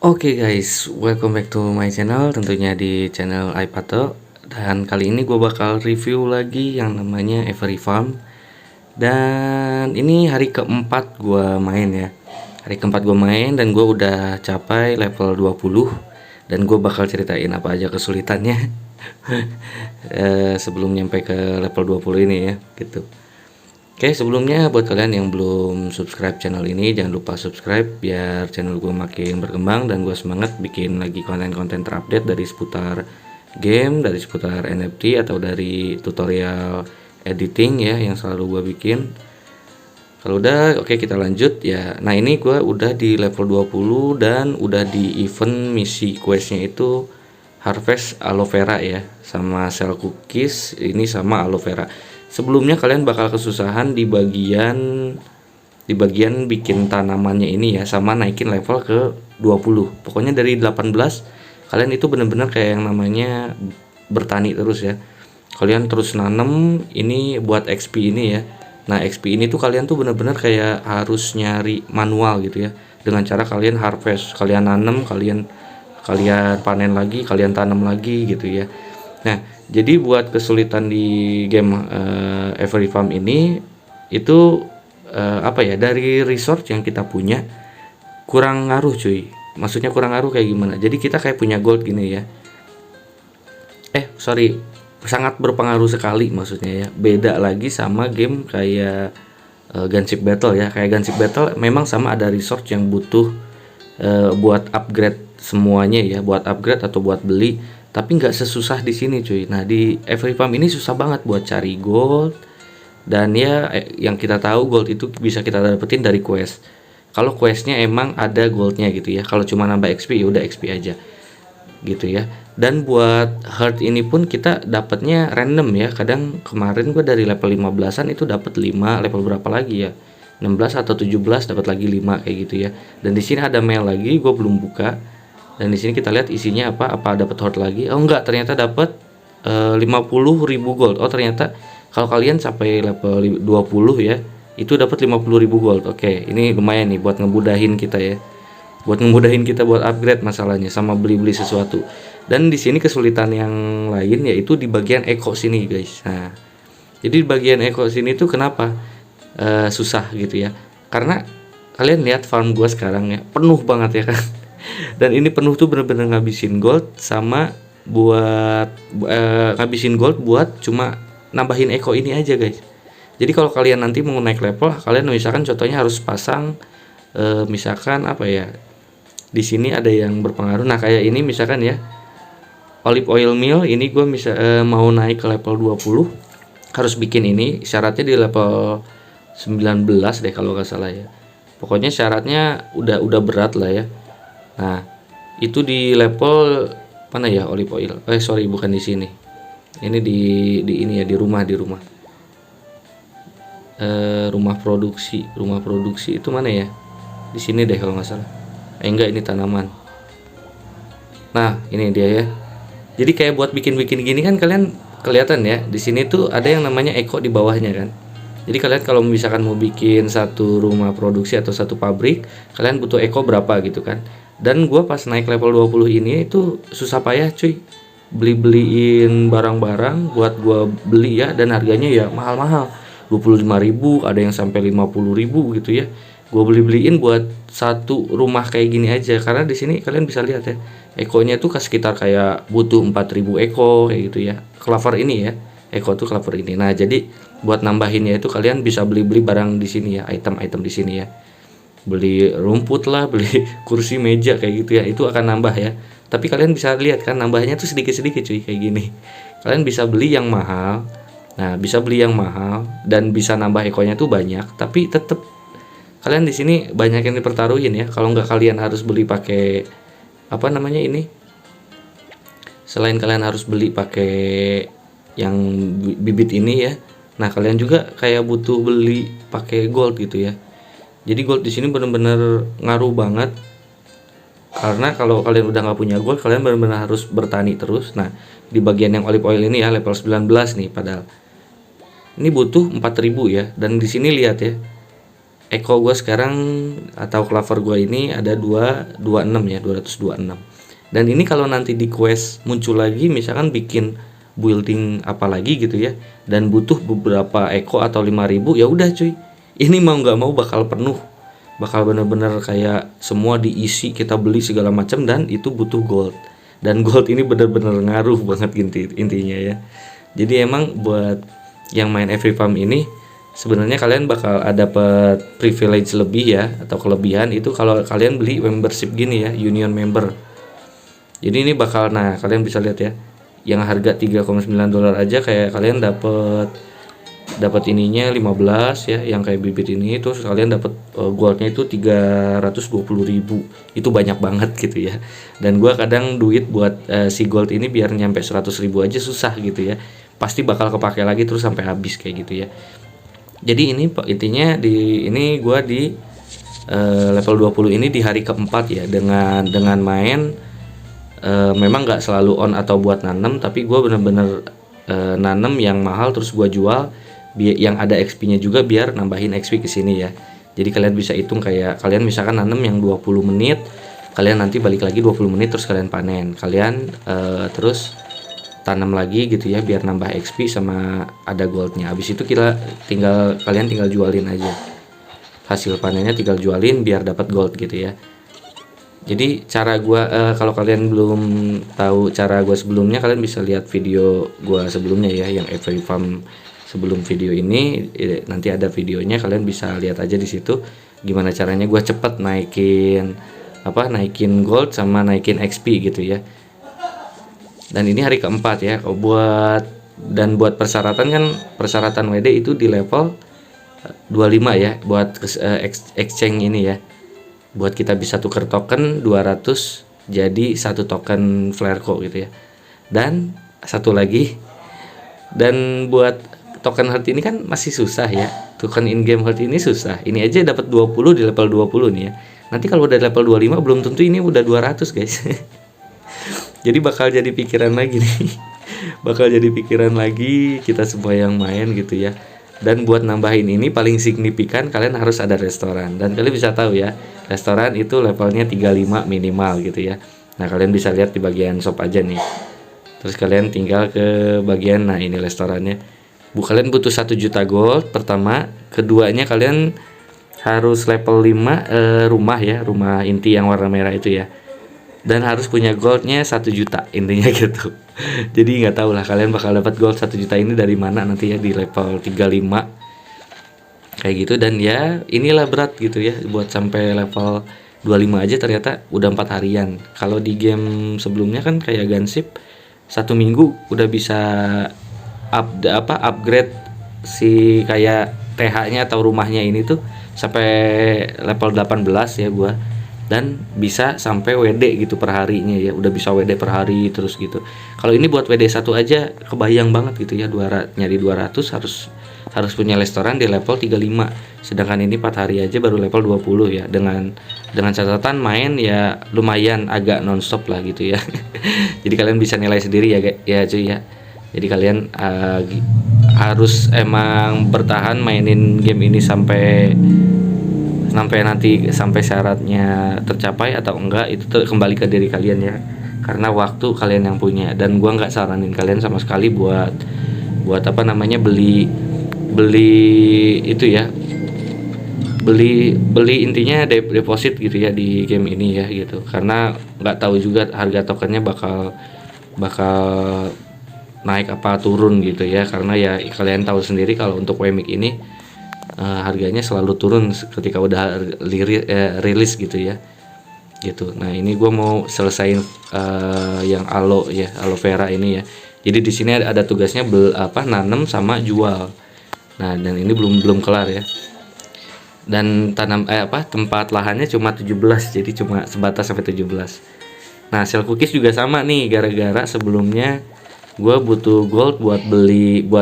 Oke guys, welcome back to my channel, tentunya di channel iPato. Dan kali ini gue bakal review lagi yang namanya Every Farm. Dan ini hari keempat gue main ya. Hari keempat gue main dan gue udah capai level 20. Dan gue bakal ceritain apa aja kesulitannya sebelum nyampe ke level 20 ini ya gitu. Oke, sebelumnya buat kalian yang belum subscribe channel ini, jangan lupa subscribe biar channel gue makin berkembang dan gue semangat bikin lagi konten-konten terupdate dari seputar game, dari seputar NFT atau dari tutorial editing ya yang selalu gue bikin. Kalau udah, oke kita lanjut ya. Nah, ini gue udah di level 20 dan udah di event misi questnya itu Harvest Aloe Vera ya, sama Sell Cookies ini sama Aloe Vera. Sebelumnya kalian bakal kesusahan di bagian bikin tanamannya ini ya, sama naikin level ke 20. Pokoknya dari 18 kalian itu bener-bener kayak yang namanya bertani terus ya. Kalian terus nanem ini buat XP ini ya. Nah, XP ini tuh kalian tuh bener-bener kayak harus nyari manual gitu ya. Dengan cara kalian harvest, kalian nanem, kalian panen lagi, kalian tanam lagi gitu ya. Nah, jadi buat kesulitan di game Every Farm ini itu apa ya, dari resource yang kita punya kurang ngaruh cuy. Maksudnya kurang ngaruh kayak gimana? Jadi kita kayak punya gold gini ya. Sorry, sangat berpengaruh sekali maksudnya ya. Beda lagi sama game kayak Gunship Battle ya. Kayak Gunship Battle memang sama ada resource yang butuh buat upgrade semuanya ya, buat upgrade atau buat beli, tapi nggak sesusah di sini cuy. Nah, di Every Farm ini susah banget buat cari gold, dan ya yang kita tahu gold itu bisa kita dapetin dari quest. Kalau questnya emang ada goldnya gitu ya. Kalau cuma nambah XP ya udah XP aja gitu ya. Dan buat heart ini pun kita dapatnya random ya. Kadang kemarin gue dari level 15-an itu dapat 5, level berapa lagi ya, 16 atau 17 dapat lagi 5 kayak gitu ya. Dan di sini ada mail lagi, gue belum buka. Dan di sini kita lihat isinya apa dapat heart lagi. Oh enggak, ternyata dapat 50.000 gold. Oh ternyata kalau kalian sampai level 20 ya, itu dapat 50.000 gold. Oke, ini lumayan nih buat ngemudahin kita ya. Buat ngemudahin kita buat upgrade masalahnya sama beli-beli sesuatu. Dan di sini kesulitan yang lain yaitu di bagian eco sini guys. Nah, jadi di bagian eco sini tuh kenapa susah gitu ya? Karena kalian lihat farm gua sekarang ya, penuh banget ya kan. Dan ini penuh tuh bener-bener ngabisin gold sama buat ngabisin gold buat cuma nambahin eco ini aja guys. Jadi kalau kalian nanti mau naik level, kalian misalkan contohnya harus pasang misalkan apa ya, di sini ada yang berpengaruh. Nah kayak ini misalkan ya, olive oil mill ini gue mau naik ke level 20 harus bikin ini, syaratnya di level 19 deh kalau nggak salah ya. Pokoknya syaratnya udah berat lah ya. Nah, itu di level mana ya olive oil? Sorry, bukan di sini. Ini di ini ya, di rumah rumah produksi itu mana ya? Di sini deh kalau nggak salah. Enggak, ini tanaman. Nah, ini dia ya. Jadi kayak buat bikin-bikin gini kan kalian kelihatan ya. Di sini tuh ada yang namanya eco di bawahnya kan. Jadi kalian kalau misalkan mau bikin satu rumah produksi atau satu pabrik, kalian butuh eco berapa gitu kan. Dan gue pas naik level 20 ini itu susah payah cuy, beliin barang-barang buat gue beli ya, dan harganya ya mahal-mahal, 25.000, ada yang sampai 50.000 gitu ya. Gue beliin buat satu rumah kayak gini aja, karena di sini kalian bisa lihat ya, ekonya tuh sekitar kayak butuh 4.000 eko kayak gitu ya, clover ini ya, eko tuh clover ini. Nah jadi buat nambahinnya itu kalian bisa beli barang di sini ya, item-item di sini ya, beli rumput lah, beli kursi meja kayak gitu ya, itu akan nambah ya. Tapi kalian bisa lihat kan nambahnya tuh sedikit-sedikit cuy kayak gini. Kalian bisa beli yang mahal. Nah, bisa beli yang mahal dan bisa nambah ekonya tuh banyak, tapi tetap kalian di sini banyak yang dipertaruhin ya. Kalau nggak kalian harus beli pakai apa namanya ini? Selain kalian harus beli pakai yang bibit ini ya. Nah, kalian juga kayak butuh beli pakai gold gitu ya. Jadi gold di sini benar-benar ngaruh banget. Karena kalau kalian udah nggak punya gold, kalian benar-benar harus bertani terus. Nah, di bagian yang olive oil ini ya level 19 nih, padahal ini butuh 4.000 ya. Dan di sini lihat ya, Eko gue sekarang atau Clover gue ini ada 226 ya, 226. Dan ini kalau nanti di quest muncul lagi misalkan bikin building apa lagi gitu ya, dan butuh beberapa Eko atau 5.000, ya udah cuy, ini mau nggak mau bakal penuh, bakal bener-bener kayak semua diisi, kita beli segala macam, dan itu butuh gold. Dan gold ini bener-bener ngaruh banget intinya ya. Jadi emang buat yang main Every Farm ini sebenarnya kalian bakal dapat privilege lebih ya, atau kelebihan itu kalau kalian beli membership gini ya, union member. Jadi ini bakal, nah kalian bisa lihat ya, yang harga $3,9 aja kayak kalian dapat ininya 15 ya, yang kayak bibit ini, terus kalian dapat goldnya itu 320.000. Itu banyak banget gitu ya. Dan gua kadang duit buat si gold ini biar nyampe 100.000 aja susah gitu ya, pasti bakal kepake lagi terus sampai habis kayak gitu ya. Jadi ini intinya di ini gua di level 20 ini di hari keempat ya, dengan main memang nggak selalu on atau buat nanem, tapi gue bener-bener nanem yang mahal terus gue jual yang ada XP-nya juga biar nambahin XP ke sini ya. Jadi kalian bisa hitung kayak kalian misalkan nanem yang 20 menit, kalian nanti balik lagi 20 menit terus kalian panen, kalian terus tanam lagi gitu ya biar nambah XP sama ada goldnya. Habis itu kalian tinggal jualin aja, hasil panennya tinggal jualin biar dapat gold gitu ya. Jadi cara gua kalau kalian belum tahu cara gua sebelumnya, kalian bisa lihat video gua sebelumnya ya, yang Every Farm sebelum video ini, nanti ada videonya, kalian bisa lihat aja di situ gimana caranya gua cepet naikin gold sama naikin XP gitu ya. Dan ini hari keempat ya. Buat persyaratan kan, persyaratan WD itu di level 25 ya, buat exchange ini ya. Buat kita bisa tuker token 200 jadi 1 token Flareco gitu ya. Dan satu lagi, dan buat token heart ini kan masih susah ya. Token in game heart ini susah. Ini aja dapat 20 di level 20 nih ya. Nanti kalau udah level 25 belum tentu ini udah 200 guys. Jadi bakal jadi pikiran lagi nih. Bakal jadi pikiran lagi kita semua yang main gitu ya. Dan buat nambahin ini paling signifikan kalian harus ada restoran. Dan kalian bisa tahu ya, restoran itu levelnya 35 minimal gitu ya. Nah kalian bisa lihat di bagian shop aja nih. Terus kalian tinggal ke bagian, nah ini restorannya. Kalian butuh 1 juta gold pertama. Keduanya kalian harus level 5 rumah ya, rumah inti yang warna merah itu ya. Dan harus punya goldnya 1 juta intinya gitu. Jadi nggak tahu lah kalian bakal dapat gold 1 juta ini dari mana nanti ya di level 35 kayak gitu. Dan ya inilah berat gitu ya, buat sampai level 25 aja ternyata udah 4 harian. Kalau di game sebelumnya kan kayak Gunship 1 minggu udah bisa upgrade si kayak TH-nya atau rumahnya ini tuh sampai level 18 ya gua. Dan bisa sampai WD gitu per harinya ya, udah bisa WD per hari terus gitu. Kalau ini buat WD 1 aja kebayang banget gitu ya, nyari 200 harus punya restoran di level 35. Sedangkan ini 4 hari aja baru level 20 ya, dengan catatan main ya lumayan agak nonstop lah gitu ya. Jadi kalian bisa nilai sendiri ya cuy ya. Jadi kalian harus emang bertahan mainin game ini sampai syaratnya tercapai atau enggak, itu kembali ke diri kalian ya, karena waktu kalian yang punya. Dan gua nggak saranin kalian sama sekali buat beli itu ya, beli intinya deposit gitu ya di game ini ya gitu, karena nggak tahu juga harga tokennya bakal naik apa turun gitu ya. Karena ya kalian tahu sendiri kalau untuk Wemik ini harganya selalu turun ketika udah rilis gitu ya gitu. Nah ini gue mau selesain yang aloe vera ini ya. Jadi di sini ada tugasnya nanam sama jual. Nah dan ini belum kelar ya. Dan tempat lahannya cuma 17, jadi cuma sebatas sampai 17. Nah sel cookies juga sama nih, gara-gara sebelumnya gue butuh gold buat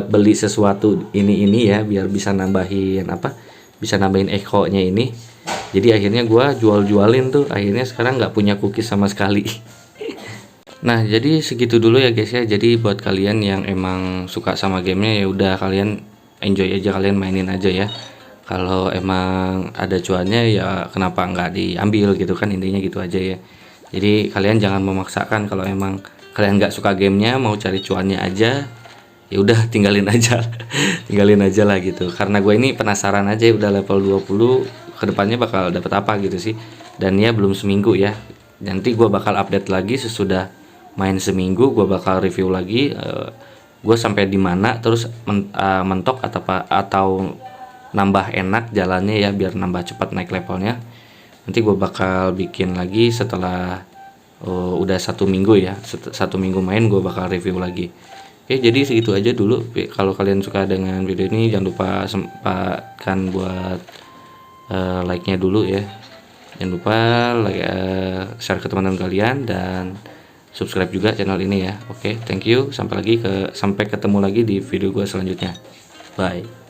beli sesuatu ini ya, biar bisa nambahin eco-nya ini. Jadi akhirnya gue jualin tuh, akhirnya sekarang nggak punya cookies sama sekali. Nah jadi segitu dulu ya guys ya. Jadi buat kalian yang emang suka sama gamenya ya udah kalian enjoy aja, kalian mainin aja ya. Kalau emang ada cuannya ya kenapa nggak diambil gitu kan, intinya gitu aja ya. Jadi kalian jangan memaksakan, kalau emang kalian nggak suka gamenya, mau cari cuannya aja, ya udah tinggalin aja. Tinggalin aja lah gitu. Karena gue ini penasaran aja, udah level 20, kedepannya bakal dapet apa gitu sih. Dan ya belum seminggu ya. Nanti gue bakal update lagi sesudah main seminggu, gue bakal review lagi gue sampai di mana, terus mentok atau nambah enak jalannya ya, biar nambah cepat naik levelnya. Nanti gue bakal bikin lagi setelah udah 1 minggu ya, 1 minggu main gue bakal review lagi. Oke, jadi segitu aja dulu. Kalau kalian suka dengan video ini, jangan lupa sempatkan buat like-nya dulu ya. Jangan lupa like, share ke teman-teman kalian, dan subscribe juga channel ini ya. Oke, thank you. Sampai ketemu lagi di video gue selanjutnya. Bye.